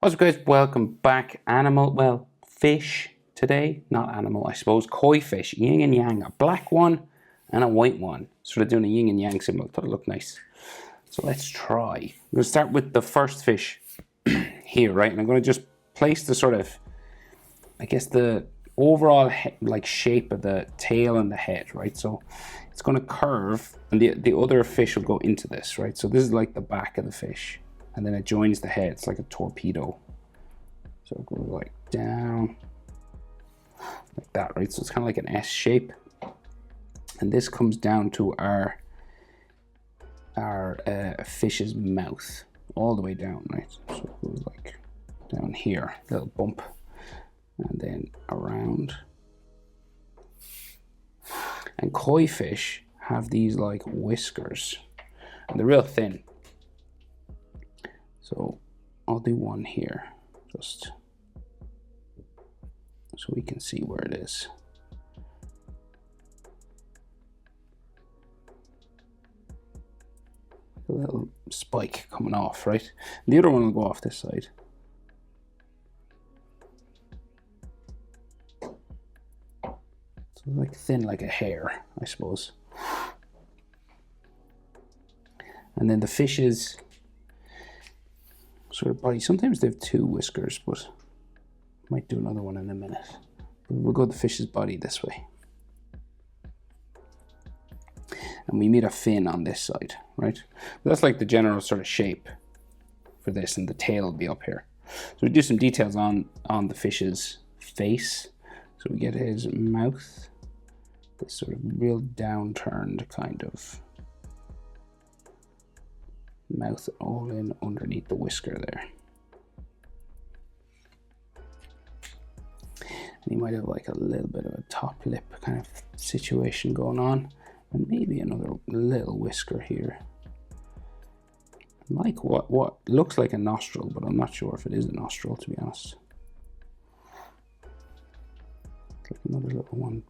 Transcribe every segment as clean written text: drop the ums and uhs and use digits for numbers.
What's up, guys? Welcome back. Fish today. Not animal, I suppose. Koi fish, yin and yang. A black one and a white one. Sort of doing a yin and yang symbol. Thought it looked nice. So let's try. I'm going to start with the first fish here, right? And I'm going to just place the sort of, I guess, the overall shape of the tail and the head, right? So it's going to curve, and the other fish will go into this, right? So this is like the back of the fish, and then it joins the head. It's like a torpedo. So it goes like down like that, right? So it's kind of like an S shape, and this comes down to our fish's mouth all the way down, right? So it goes like down here, little bump, and then around. And koi fish have these like whiskers, and they're real thin. So I'll do one here, just so we can see where it is. A little spike coming off, right? And the other one will go off this side. So like thin like a hair, I suppose. And then the fish's sort of body, sometimes they have two whiskers, but might do another one in a minute. We'll go the fish's body this way. And we meet a fin on this side, right? But that's like the general sort of shape for this, and the tail will be up here. So we do some details on the fish's face. So we get his mouth, this sort of real downturned kind of mouth, all in underneath the whisker there. And he might have like a little bit of a top lip kind of situation going on, and maybe another little whisker here. Like what looks like a nostril, but I'm not sure if it is a nostril, to be honest. Like another little one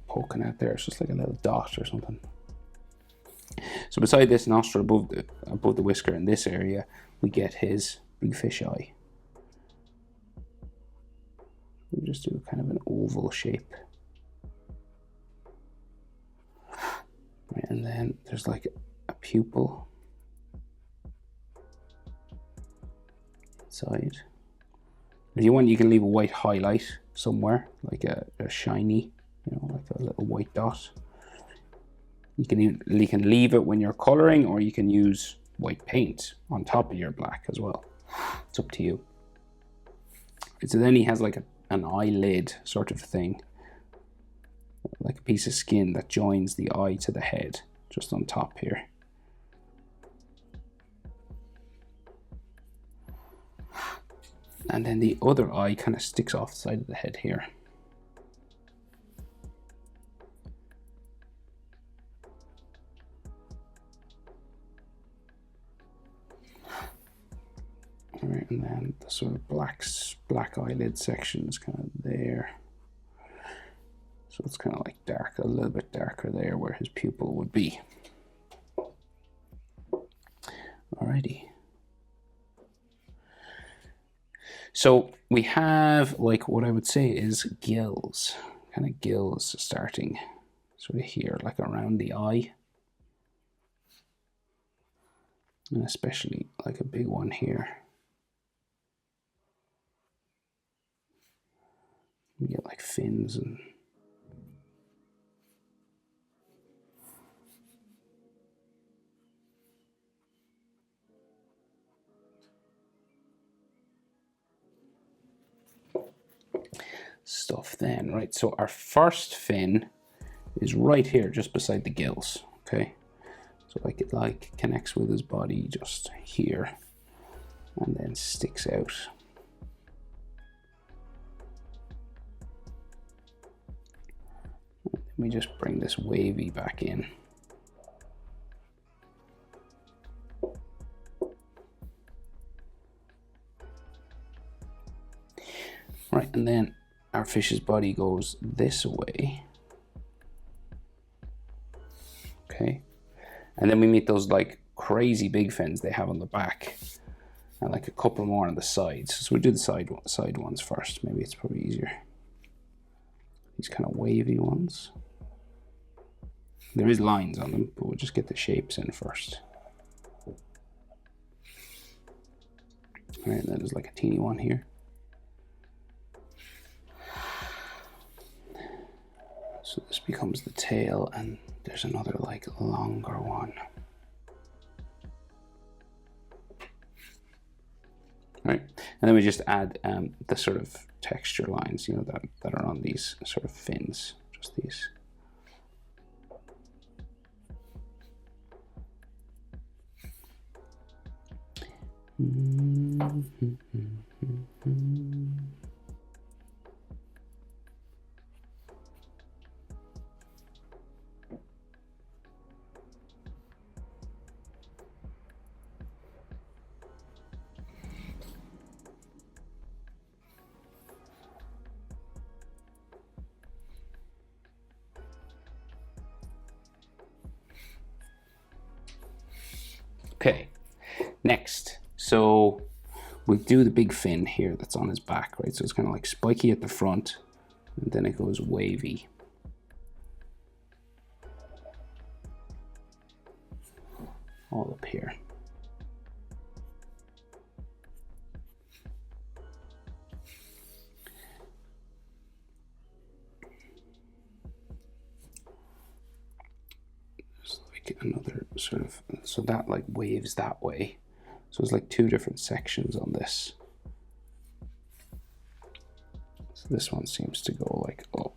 poking out there. It's just like a little dot or something. So beside this nostril, above the whisker in this area, we get his big fish eye. We just do kind of an oval shape. Right, and then there's like a pupil inside. If you want, you can leave a white highlight somewhere, like a shiny, like a little white dot. You can leave it when you're coloring, or you can use white paint on top of your black as well. It's up to you. So then he has like an eyelid sort of thing, like a piece of skin that joins the eye to the head, just on top here. And then the other eye kind of sticks off the side of the head here. All right, and then the sort of black eyelid section is kind of there. So it's kind of like dark, a little bit darker there where his pupil would be. Alrighty. So we have like what I would say is gills, kind of gills starting sort of here, like around the eye. And especially like a big one here. We get like fins and stuff then, right? So our first fin is right here, just beside the gills, okay? So like it like connects with his body just here and then sticks out. And then we just bring this wavy back in. Right, and then our fish's body goes this way. Okay. And then we meet those like crazy big fins they have on the back. and like a couple more on the sides. So we'll do the side ones first. Maybe it's probably easier. These kind of wavy ones. There is lines on them, but we'll just get the shapes in first. All right, then there's like a teeny one here. So this becomes the tail, and there's another like longer one. Right, and then we just add the sort of texture lines, you know, that are on these sort of fins, just these. Okay, next, so we do the big fin here that's on his back, right? So it's kind of like spiky at the front, and then it goes wavy. All up here. Another sort of, so that like waves that way, so it's like two different sections on this. So this one seems to go like up,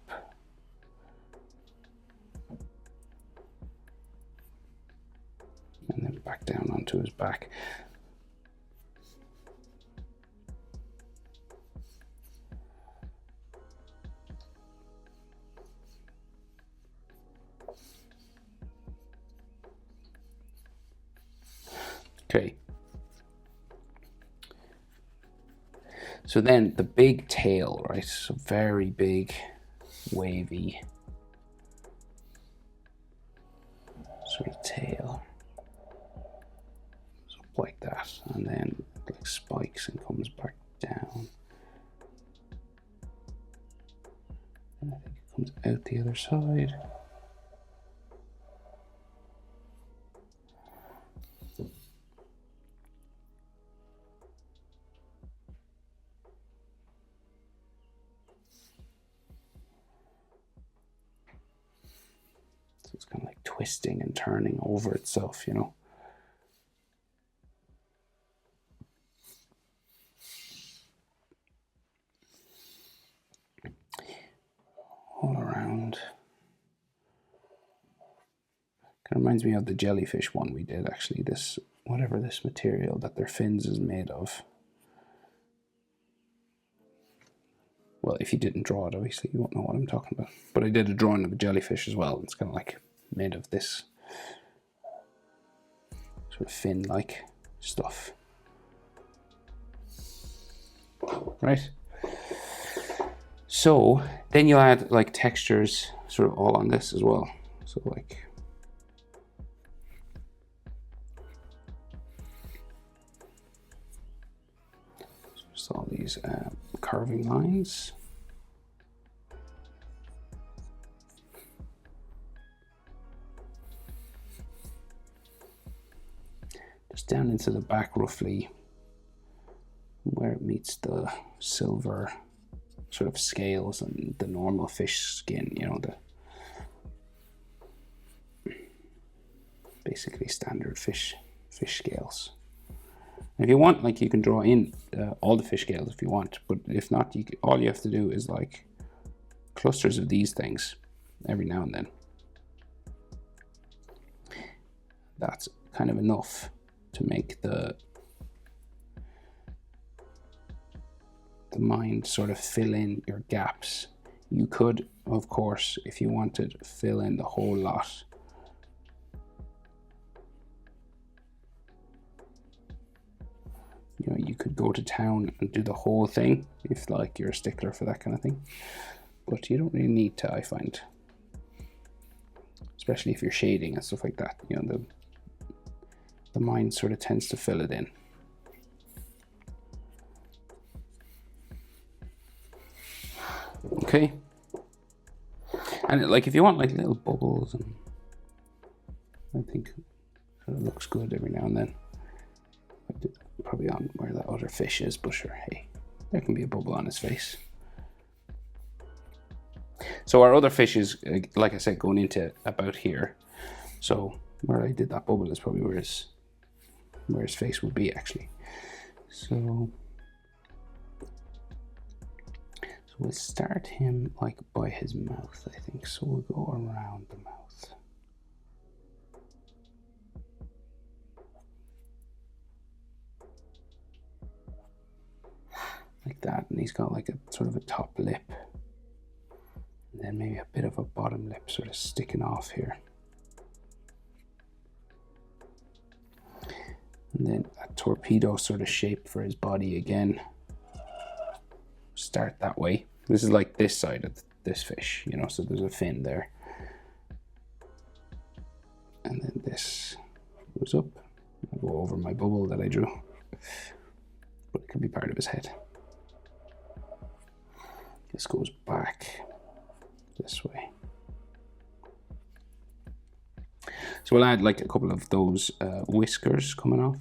and then back down onto his back. Okay. So then the big tail, right? So very big, wavy sort of tail. So like that, and then like spikes and comes back down. And I think it comes out the other side. It's kind of like twisting and turning over itself, you know. All around. Kind of reminds me of the jellyfish one we did, actually. This, whatever this material that their fins is made of. Well, if you didn't draw it, obviously you won't know what I'm talking about. But I did a drawing of a jellyfish as well. It's kind of like made of this sort of fin-like stuff. Right? So then you add like textures sort of all on this as well. So like just all these carving lines. Just down into the back roughly where it meets the silver sort of scales and the normal fish skin, you know, the basically standard fish scales. If you want, like, you can draw in all the fish scales if you want, but if not, all you have to do is like clusters of these things every now and then. That's kind of enough to make the mind sort of fill in your gaps. You could, of course, if you wanted, fill in the whole lot. You know, you could go to town and do the whole thing if like you're a stickler for that kind of thing. But you don't really need to, I find. Especially if you're shading and stuff like that. You know, the mind sort of tends to fill it in. Okay. And like if you want like little bubbles, and I think it looks good every now and then. Probably on where that other fish is, but sure, hey, there can be a bubble on his face. So our other fish is, like I said, going into about here. So where I did that bubble is probably where his face would be actually. So we'll start him like by his mouth, I think. So we'll go around the mouth. Like that, and he's got like a sort of a top lip. And then maybe a bit of a bottom lip sort of sticking off here. And then a torpedo sort of shape for his body again. Start that way. This is like this side of this fish, you know, so there's a fin there. And then this goes up. I'll go over my bubble that I drew. But it could be part of his head. This goes back this way. So we'll add like a couple of those whiskers coming off.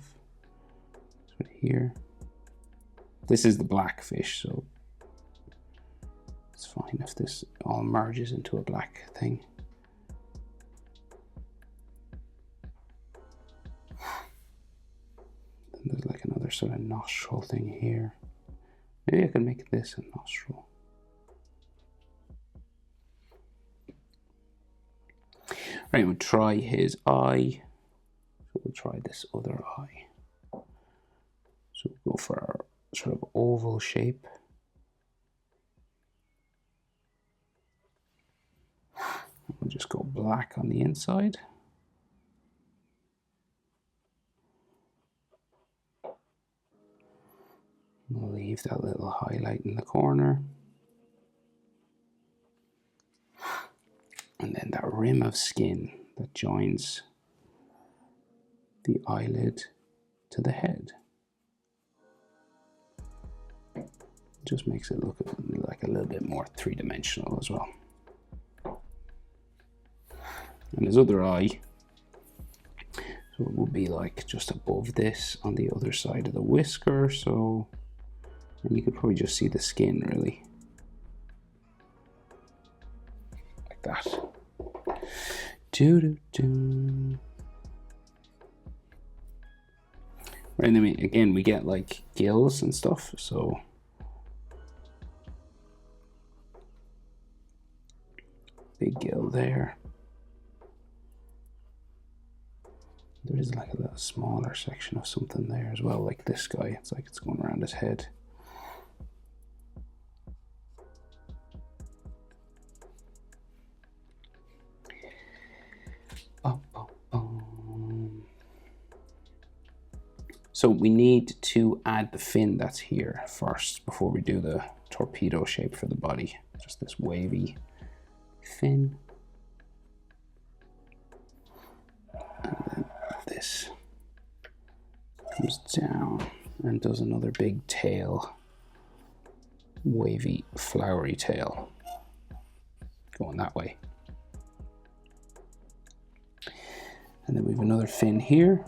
So here. This is the black fish, so it's fine if this all merges into a black thing. Then there's like another sort of nostril thing here. Maybe I can make this a nostril. Right, we'll try his eye. So we'll try this other eye. So we'll go for our sort of oval shape. We'll just go black on the inside. We'll leave that little highlight in the corner. And then that rim of skin that joins the eyelid to the head. Just makes it look like a little bit more three-dimensional as well. And his other eye, so it will be like just above this on the other side of the whisker, so and you could probably just see the skin really. Like that. Doo-doo-doo. Right, and then again we get like gills and stuff, so big gill there. There is like a little smaller section of something there as well, like this guy. It's like it's going around his head. So we need to add the fin that's here first before we do the torpedo shape for the body. Just this wavy fin. And then this comes down and does another big tail, wavy, flowery tail, going that way. And then we have another fin here.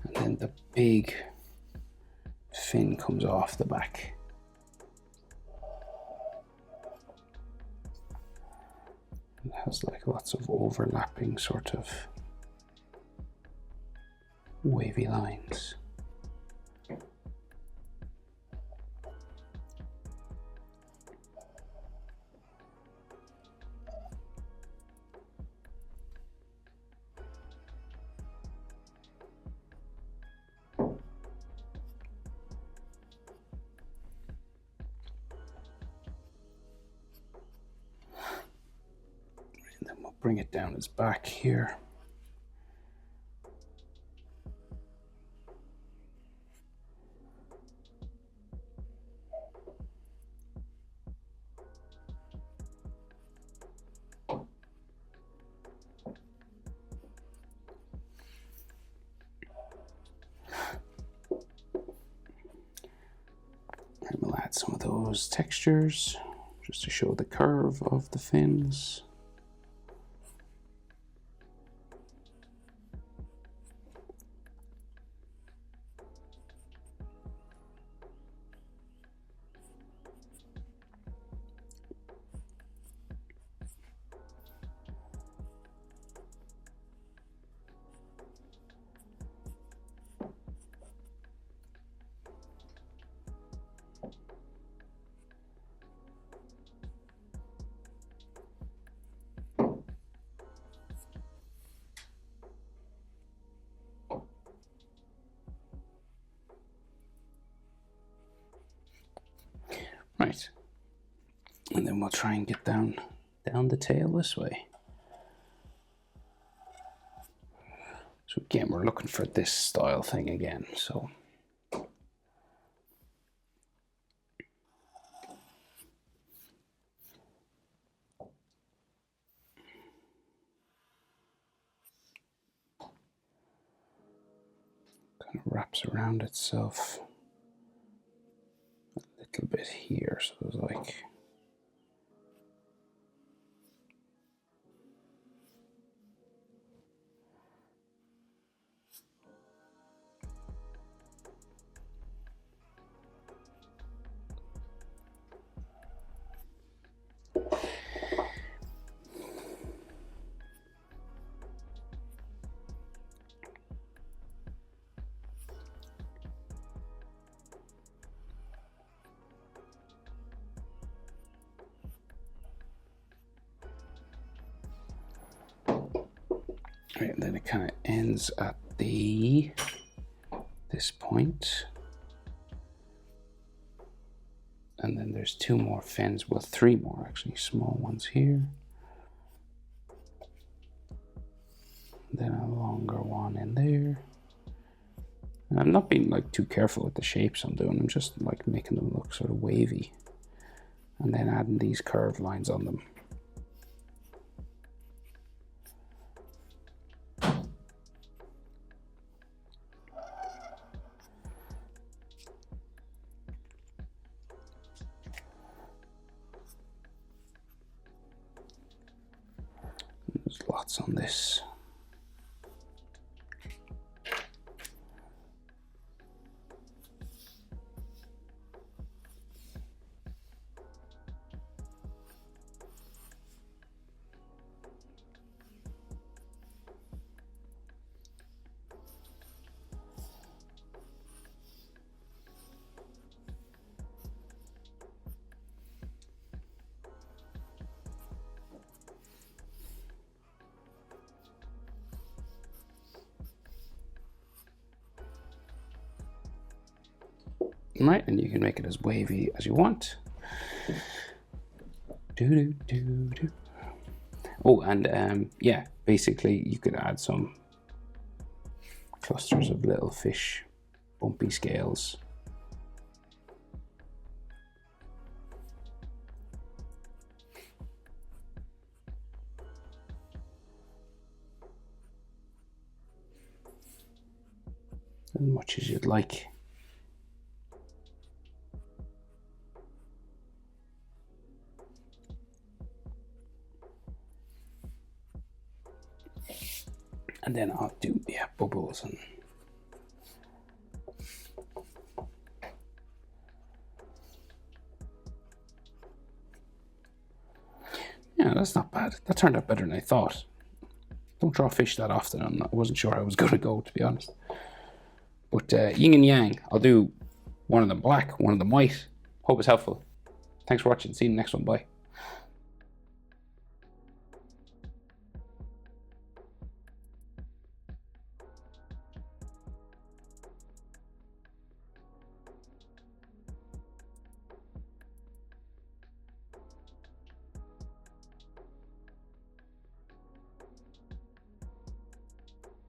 And then the big fin comes off the back. It has like lots of overlapping sort of wavy lines. And then we'll bring it down his back here. add some of those textures just to show the curve of the fins. Right, and then we'll try and get down the tail this way. So again, we're looking for this style thing again. So kind of wraps around itself a little bit here. So there's like right, and then it kind of ends at this point. And then there's two more fins, well, three more actually, small ones here. Then a longer one in there. And I'm not being like too careful with the shapes I'm doing. I'm just like making them look sort of wavy. And then adding these curved lines on them. There's lots on this. Right, and you can make it as wavy as you want. Oh, and yeah, basically you could add some clusters of little fish, bumpy scales. As much as you'd like. And then I'll do, yeah, bubbles and yeah, that's not bad. That turned out better than I thought. Don't draw fish that often. I wasn't sure how I was going to go, to be honest. But yin and yang, I'll do one of them black, one of them white. Hope it's helpful. Thanks for watching. See you in the next one. Bye.